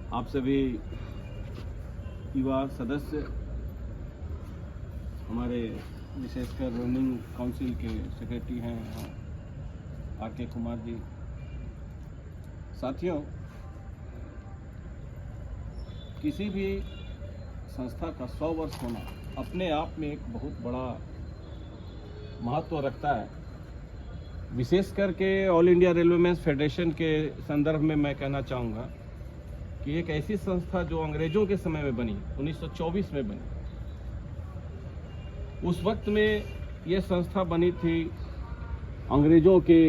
आप सभी युवा सदस्य, हमारे विशेषकर रनिंग काउंसिल के सेक्रेटरी हैं आर.के. कुमार जी, साथियों, किसी भी संस्था का 100 वर्ष होना अपने आप में एक बहुत बड़ा महत्व रखता है। विशेष करके ऑल इंडिया रेलवेमैन्स फेडरेशन के संदर्भ में मैं कहना चाहूँगा कि एक ऐसी संस्था जो अंग्रेजों के समय में बनी, 1924 में बनी, उस वक्त में ये संस्था बनी थी अंग्रेजों के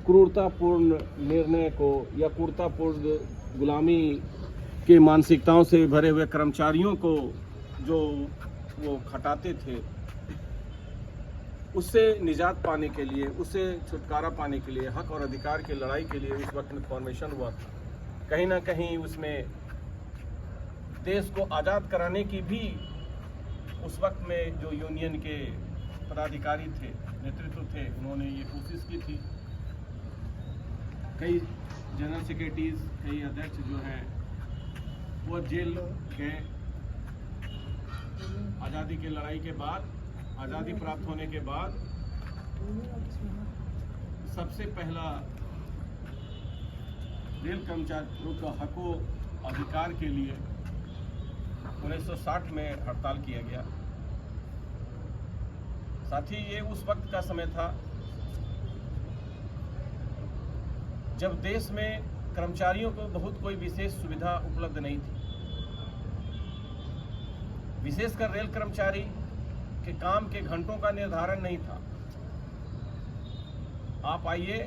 क्रूरतापूर्ण निर्णय को या क्रूरतापूर्ण गुलामी के मानसिकताओं से भरे हुए कर्मचारियों को जो वो खटाते थे, उससे निजात पाने के लिए, उससे छुटकारा पाने के लिए, हक और अधिकार की लड़ाई के लिए उस वक्त में फॉर्मेशन हुआ था। कहीं ना कहीं उसमें देश को आज़ाद कराने की भी उस वक्त में जो यूनियन के पदाधिकारी थे, नेतृत्व थे, उन्होंने ये कोशिश की थी। कई जनरल सेक्रेटरीज, कई अध्यक्ष जो हैं वो जेल गए। आज़ादी की लड़ाई के बाद, आज़ादी प्राप्त होने के बाद सबसे पहला रेल कर्मचारियों का हकों अधिकार के लिए 1960 में हड़ताल किया गया। साथ ही ये उस वक्त का समय था जब देश में कर्मचारियों को बहुत कोई विशेष सुविधा उपलब्ध नहीं थी। विशेषकर रेल कर्मचारी के काम के घंटों का निर्धारण नहीं था। आप आइए,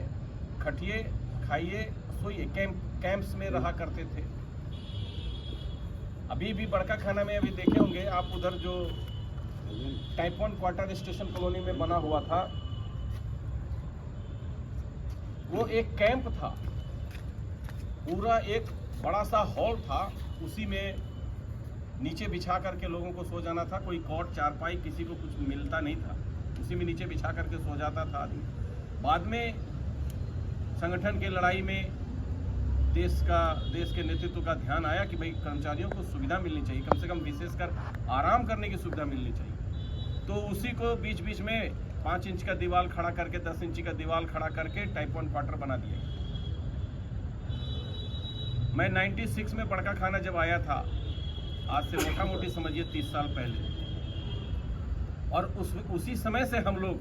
खटिए, खाइए, सोइए, कैंप्स में रहा करते थे। अभी भी बड़का खाना में अभी देखे होंगे आप, उधर जो टाइप 1 क्वार्टर स्टेशन कॉलोनी में बना हुआ था, वो एक कैंप था। पूरा एक बड़ा सा हॉल था, उसी में नीचे बिछा करके लोगों को सो जाना था। कोई कॉट, चारपाई, किसी को कुछ मिलता नहीं था, उसी में नीचे बिछा करके सो जाता था आदमी। बाद में संगठन की लड़ाई में देश के नेतृत्व का ध्यान आया कि भाई कर्मचारियों को सुविधा मिलनी चाहिए, कम से कम विशेषकर आराम करने की सुविधा मिलनी चाहिए। तो उसी को बीच बीच में 5 इंच का दीवार खड़ा करके, 10 इंच का दीवार खड़ा करके टाइप 1 क्वार्टर बना दिया। मैं 96 में बड़का खाना जब आया था, आज से मोटा मोटी समझिए 30 साल पहले, और उसी समय से हम लोग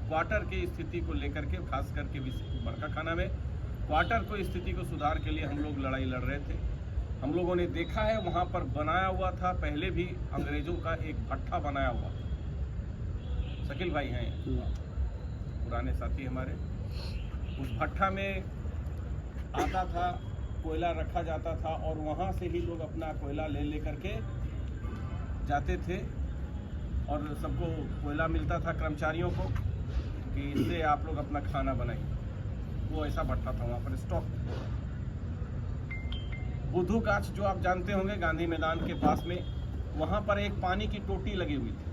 क्वार्टर की स्थिति को लेकर के, खास करके बड़का खाना में क्वार्टर को स्थिति को सुधार के लिए हम लोग लड़ाई लड़ रहे थे। हम लोगों ने देखा है वहाँ पर बनाया हुआ था पहले भी अंग्रेजों का एक भट्ठा बनाया हुआ। शकील भाई हैं पुराने साथी हमारे। उस भट्ठा में आता था, कोयला रखा जाता था और वहाँ से ही लोग अपना कोयला ले करके जाते थे और सबको कोयला मिलता था कर्मचारियों को कि इससे आप लोग अपना खाना बनाइए। वो ऐसा भट्ठा था वहाँ पर स्टॉक। बुद्धू गाछ जो आप जानते होंगे गांधी मैदान के पास में, वहाँ पर एक पानी की टोटी लगी हुई थी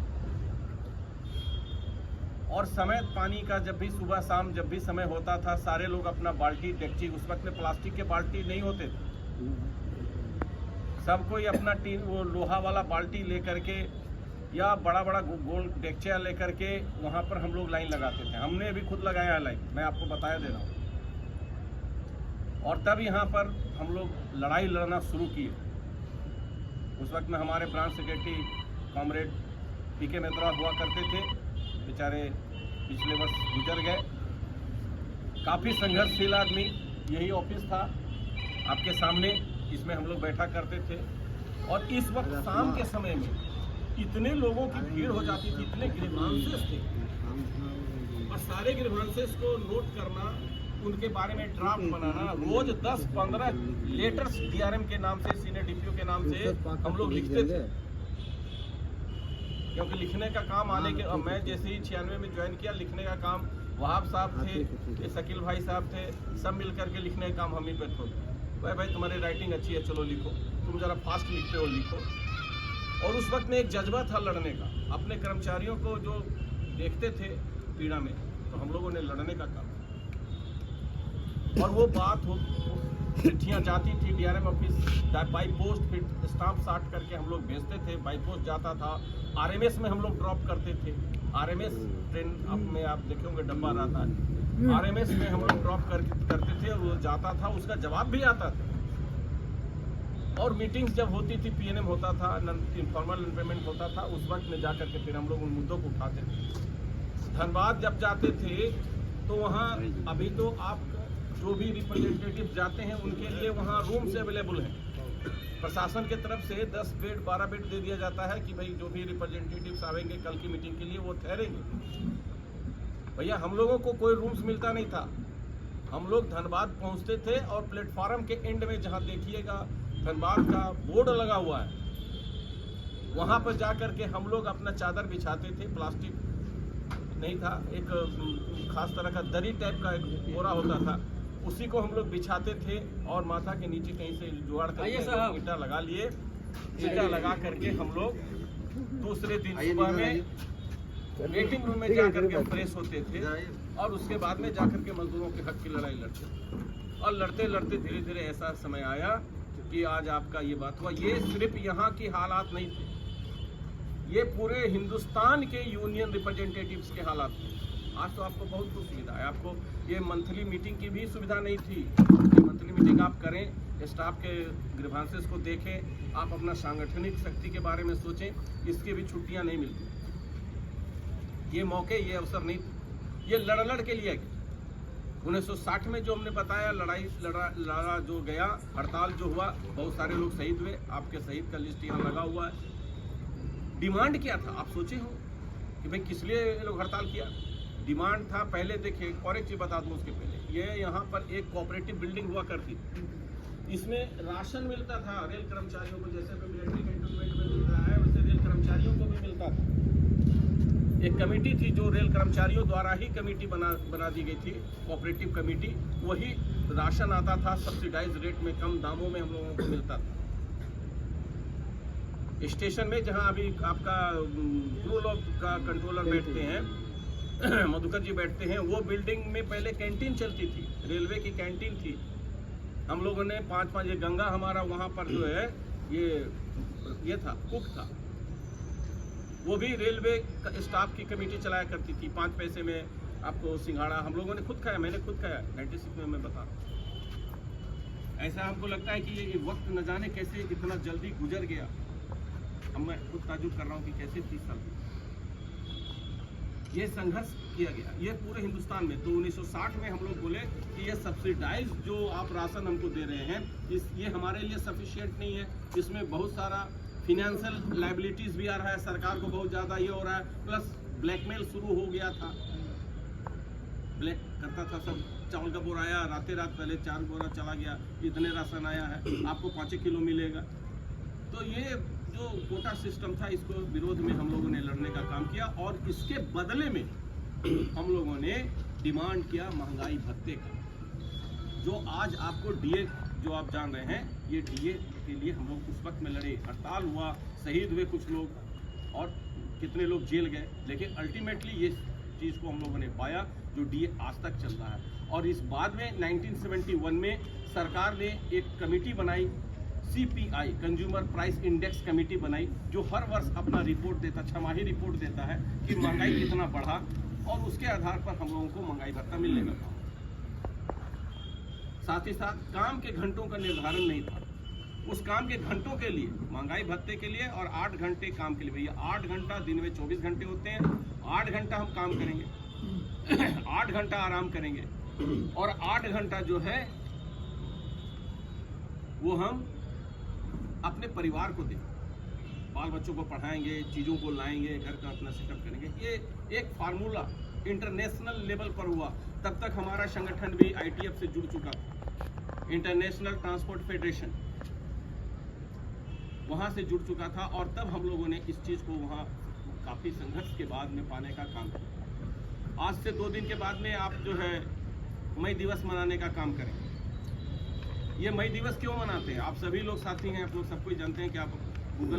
और समय पानी का जब भी सुबह शाम जब भी समय होता था, सारे लोग अपना बाल्टी, डेकची, उस वक्त में प्लास्टिक के बाल्टी नहीं होते थे, सब कोई अपना टीन वो लोहा वाला बाल्टी लेकर के या बड़ा बड़ा गोल डेकचिया लेकर के वहाँ पर हम लोग लाइन लगाते थे। हमने भी खुद लगाया है लाइन, मैं आपको बताया दे रहा हूँ। और तब यहाँ पर हम लोग लड़ाई लड़ना शुरू किए। उस वक्त में हमारे ब्रांच सेक्रेटरी कॉमरेड पी.के. मित्रा हुआ करते थे, बेचारे पिछले वर्ष गुजर गए। काफ़ी संघर्षशील आदमी। यही ऑफिस था आपके सामने, इसमें हम लोग बैठा करते थे। और इस वक्त शाम के समय में इतने लोगों की भीड़ हो जाती थी, इतने ग्रीवांसेस थे, और सारे ग्रीवांसेस को नोट करना, उनके बारे में ड्राफ्ट बनाना, रोज 10-15 लेटर्स डीआरएम के नाम से, सीनियर डीपीओ के नाम से हम लोग लिखते थे। क्योंकि लिखने का काम आने के, मैं जैसे ही 96 में ज्वाइन किया, लिखने का काम वहाब साहब थे, शकील भाई साहब थे, सब मिल करके लिखने का काम हम ही पे था। भाई तुम्हारी राइटिंग अच्छी है, चलो लिखो, तुम जरा फास्ट लिखते हो, लिखो। और उस वक्त में एक जज्बा था लड़ने का। अपने कर्मचारियों को जो देखते थे पीड़ा में, तो हम लोगों ने लड़ने का काम। और वो बात हो चिट्ठियाँ जाती थी डीआरएम ऑफिस बाई पोस्ट, फिर स्टाम्प साट करके हम लोग भेजते थे, बाई पोस्ट जाता था। आरएमएस में हम लोग ड्रॉप करते थे। आरएमएस ट्रेन में आप देखे होंगे डब्बा रहता है, आरएमएस में हम लोग ड्रॉप करते थे और वो जाता था, उसका जवाब भी आता था। और मीटिंग्स जब होती थी, पीएनएम होता था, इनफॉर्मल पेमेंट होता था, उस वक्त में जाकर के फिर हम लोग उन मुद्दों को उठाते थे। धनबाद जब जाते थे तो वहाँ अभी तो आप जो भी रिप्रेजेंटेटिव जाते हैं उनके लिए वहाँ रूम्स अवेलेबल हैं। प्रशासन के तरफ से 10 बेड 12 बेड दे दिया जाता है कि भाई जो भी रिप्रेजेंटेटिव्स आवेंगे कल की मीटिंग के लिए वो ठहरेंगे। भैया हम लोगों को कोई रूम्स मिलता नहीं था। हम लोग धनबाद पहुंचते थे और प्लेटफार्म के एंड में जहां देखिएगा धनबाद का बोर्ड लगा हुआ है, वहां पर जाकर के हम लोग अपना चादर बिछाते थे। प्लास्टिक नहीं था, एक खास तरह का दरी टाइप का एक बोरा होता था, उसी को हम लोग बिछाते थे और माथा के नीचे कहीं से जुगाड़ करके ईंटा लगा लिए। ईंटा लगा करके हम लोग दूसरे दिन सुबह में वेटिंग रूम में जाकर के फ्रेश होते थे और उसके बाद में जाकर के मजदूरों के हक की लड़ाई लड़ते। और लड़ते लड़ते धीरे धीरे ऐसा समय आया कि आज आपका ये बात हुआ। ये सिर्फ यहाँ की हालात नहीं थे, ये पूरे हिंदुस्तान के यूनियन रिप्रेजेंटेटिव्स के हालात थे। आज तो आपको बहुत कुछ सुविधा है, आपको ये मंथली मीटिंग की भी सुविधा नहीं थी। ये मंथली मीटिंग आप करें, स्टाफ के ग्रीवांसेस को देखें, आप अपना सांगठनिक शक्ति के बारे में सोचें, इसकी भी छुट्टियां नहीं मिलती। ये मौके, ये अवसर नहीं थे, ये लड़ के लिए। 1960 में जो हमने बताया लड़ा जो गया, हड़ताल जो हुआ, बहुत सारे लोग शहीद हुए, आपके शहीद का लिस्ट यहाँ लगा हुआ है। डिमांड क्या था आप सोचे हो कि भाई किस लिए ये लोग हड़ताल किया? डिमांड था, पहले देखिए और एक चीज बता दूं उसके पहले, ये यहाँ पर एक कोऑपरेटिव बिल्डिंग हुआ करती थी, इसमें राशन मिलता था रेल कर्मचारियों को, जैसे मिलिट्री कैंटोनमेंट में मिल रहा है वैसे रेल कर्मचारियों को भी मिलता था। एक कमेटी थी जो रेल कर्मचारियों द्वारा ही कमेटी बना दी गई थी, कोऑपरेटिव कमेटी, वही राशन आता था सब्सिडाइज रेट में, कम दामों में हम लोगों को मिलता था। स्टेशन में जहां अभी आपका क्रू लोग का कंट्रोलर बैठते हैं, मधुकर जी बैठते हैं, वो बिल्डिंग में पहले कैंटीन चलती थी, रेलवे की कैंटीन थी। हम लोगों ने 5-5 ये गंगा हमारा वहाँ पर जो है ये था, कुक था, वो भी रेलवे स्टाफ की कमेटी चलाया करती थी। 5 पैसे में आपको सिंघाड़ा हम लोगों ने खुद खाया, मैंने खुद खाया 96 में, मैं बता रहा हूँ। ऐसा हमको लगता है कि ये वक्त न जाने कैसे इतना जल्दी गुजर गया। अब मैं खुद ताजुब कर रहा हूँ कि कैसे 30 साल ये संघर्ष किया गया, ये पूरे हिंदुस्तान में। तो 1960 में हम लोग बोले कि ये सब्सिडाइज जो आप राशन हमको दे रहे हैं, ये हमारे लिए सफिशिएंट नहीं है, इसमें बहुत सारा फिनेंशियल लाइबिलिटीज भी आ रहा है, सरकार को बहुत ज़्यादा ये हो रहा है, प्लस ब्लैकमेल शुरू हो गया था। ब्लैक करता था सब, चावल का बोरा आया, रात पहले 4 बोरा चला गया, इतने राशन आया है, आपको 5 किलो मिलेगा। तो ये जो कोटा सिस्टम था, इसको विरोध में हम लोगों ने लड़ने का काम किया और इसके बदले में हम लोगों ने डिमांड किया महंगाई भत्ते का, जो आज आपको डीए जो आप जान रहे हैं, ये डीए के लिए हम लोग उस वक्त में लड़े, हड़ताल हुआ, शहीद हुए कुछ लोग और कितने लोग जेल गए, लेकिन अल्टीमेटली ये चीज़ को हम लोगों ने पाया जो डीए आज तक चल रहा है। और इस बाद में 1971 में सरकार ने एक कमेटी बनाई, CPI consumer price index committee बनाई, जो हर वर्ष अपना रिपोर्ट देता, छमाही रिपोर्ट देता है कि महंगाई कितना बढ़ा और उसके आधार पर हम लोगों को महंगाई भत्ता मिलने लगा। साथ ही साथ काम के घंटों का निर्धारण नहीं था, उस काम के घंटों के लिए, महंगाई भत्ते के लिए और 8 घंटे काम के लिए। भैया 8 घंटा, दिन में 24 घंटे होते हैं, 8 घंटा हम काम करेंगे 8 घंटा आराम करेंगे और 8 घंटा जो है वो हम अपने परिवार को दें, बाल बच्चों को पढ़ाएंगे, चीज़ों को लाएंगे, घर का अपना सेटअप करेंगे। ये एक फार्मूला इंटरनेशनल लेवल पर हुआ। तब तक हमारा संगठन भी ITF से जुड़ चुका था, इंटरनेशनल ट्रांसपोर्ट फेडरेशन, वहाँ से जुड़ चुका था और तब हम लोगों ने इस चीज़ को वहाँ काफ़ी संघर्ष के बाद में पाने का काम किया। आज से 2 दिन के बाद में आप जो है मई दिवस मनाने का काम करें। ये मई दिवस क्यों मनाते हैं? आप सभी लोग साथी हैं, आप लोग सब कुछ जानते हैं कि आप गूगल